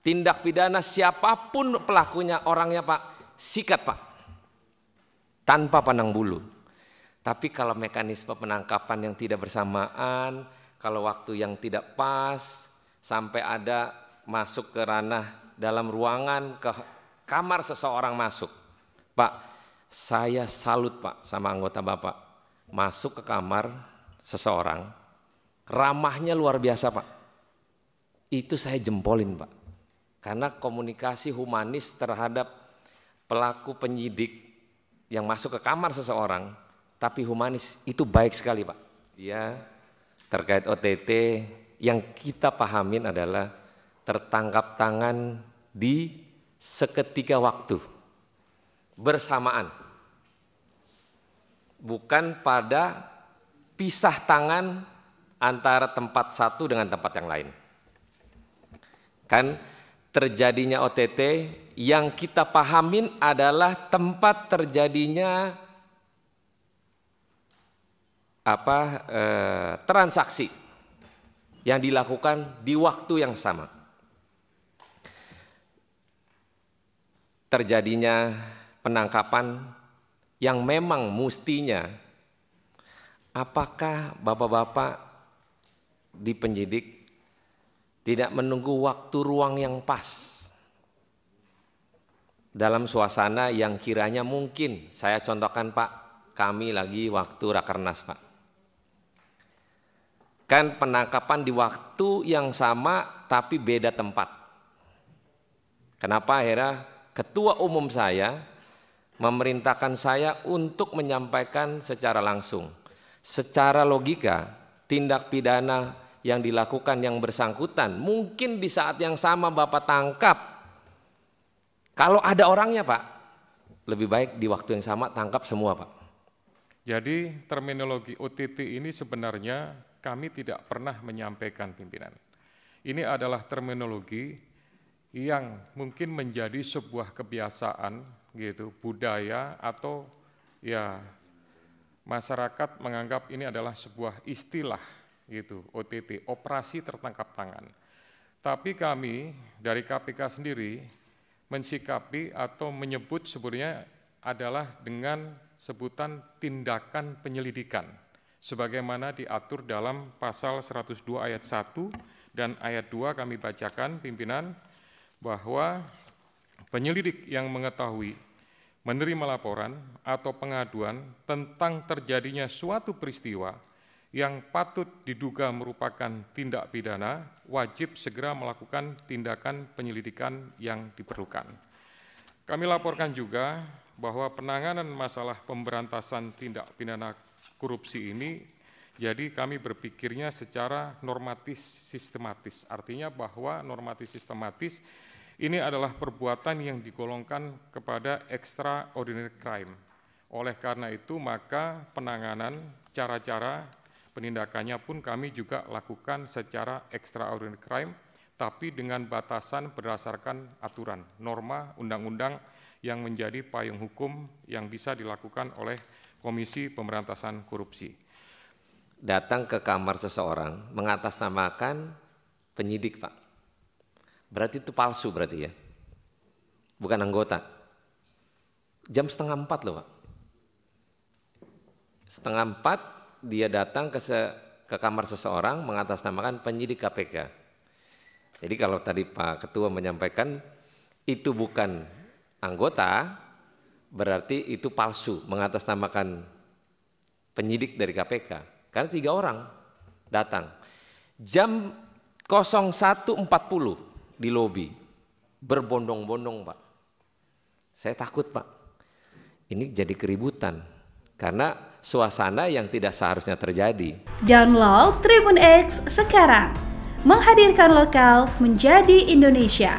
tindak pidana siapapun pelakunya, orangnya Pak, sikat Pak, tanpa pandang bulu. Tapi kalau mekanisme penangkapan yang tidak bersamaan, kalau waktu yang tidak pas, sampai ada masuk ke ranah dalam ruangan, ke kamar seseorang masuk. Pak, saya salut Pak sama anggota Bapak. Masuk ke kamar seseorang, ramahnya luar biasa Pak. Itu saya jempolin Pak. Karena komunikasi humanis terhadap pelaku penyidik yang masuk ke kamar seseorang, tapi humanis, itu baik sekali Pak. Dia terkait OTT yang kita pahamin adalah tertangkap tangan di seketika waktu, bersamaan. Bukan pada pisah tangan antara tempat satu dengan tempat yang lain. Kan terjadinya OTT yang kita pahamin adalah tempat terjadinya transaksi yang dilakukan di waktu yang sama. Terjadinya penangkapan yang memang mestinya, apakah bapak-bapak di penyidik tidak menunggu waktu ruang yang pas dalam suasana yang kiranya mungkin, saya contohkan Pak, kami lagi waktu Rakernas Pak. Kan penangkapan di waktu yang sama tapi beda tempat. Kenapa akhirnya ketua umum saya memerintahkan saya untuk menyampaikan secara langsung. Secara logika, tindak pidana yang dilakukan yang bersangkutan, mungkin di saat yang sama Bapak tangkap. Kalau ada orangnya Pak, lebih baik di waktu yang sama tangkap semua Pak. Jadi terminologi OTT ini sebenarnya kami tidak pernah menyampaikan pimpinan. Ini adalah terminologi yang mungkin menjadi sebuah kebiasaan gitu, budaya atau ya masyarakat menganggap ini adalah sebuah istilah gitu, OTT, operasi tertangkap tangan. Tapi kami dari KPK sendiri mensikapi atau menyebut sebenarnya adalah dengan sebutan tindakan penyelidikan sebagaimana diatur dalam pasal 102 ayat 1 dan ayat 2 kami bacakan pimpinan, bahwa penyelidik yang mengetahui, menerima laporan atau pengaduan tentang terjadinya suatu peristiwa yang patut diduga merupakan tindak pidana, wajib segera melakukan tindakan penyelidikan yang diperlukan. Kami laporkan juga bahwa penanganan masalah pemberantasan tindak pidana korupsi ini, jadi kami berpikirnya secara normatif sistematis. Artinya bahwa normatif sistematis ini adalah perbuatan yang digolongkan kepada extraordinary crime. Oleh karena itu maka penanganan, cara-cara penindakannya pun kami juga lakukan secara extraordinary crime, tapi dengan batasan berdasarkan aturan, norma, undang-undang yang menjadi payung hukum yang bisa dilakukan oleh Komisi Pemberantasan Korupsi. Datang ke kamar seseorang mengatasnamakan penyidik Pak. Berarti itu palsu berarti ya? Bukan anggota. Jam 3:30 loh Pak. 3:30 dia datang ke kamar seseorang mengatasnamakan penyidik KPK. Jadi kalau tadi Pak Ketua menyampaikan itu bukan anggota, berarti itu palsu, mengatasnamakan penyidik dari KPK. Karena 3 orang datang. Jam 01.40 di lobi, berbondong-bondong Pak. Saya takut Pak, ini jadi keributan. Karena suasana yang tidak seharusnya terjadi. Download Tribun X sekarang, menghadirkan lokal menjadi Indonesia.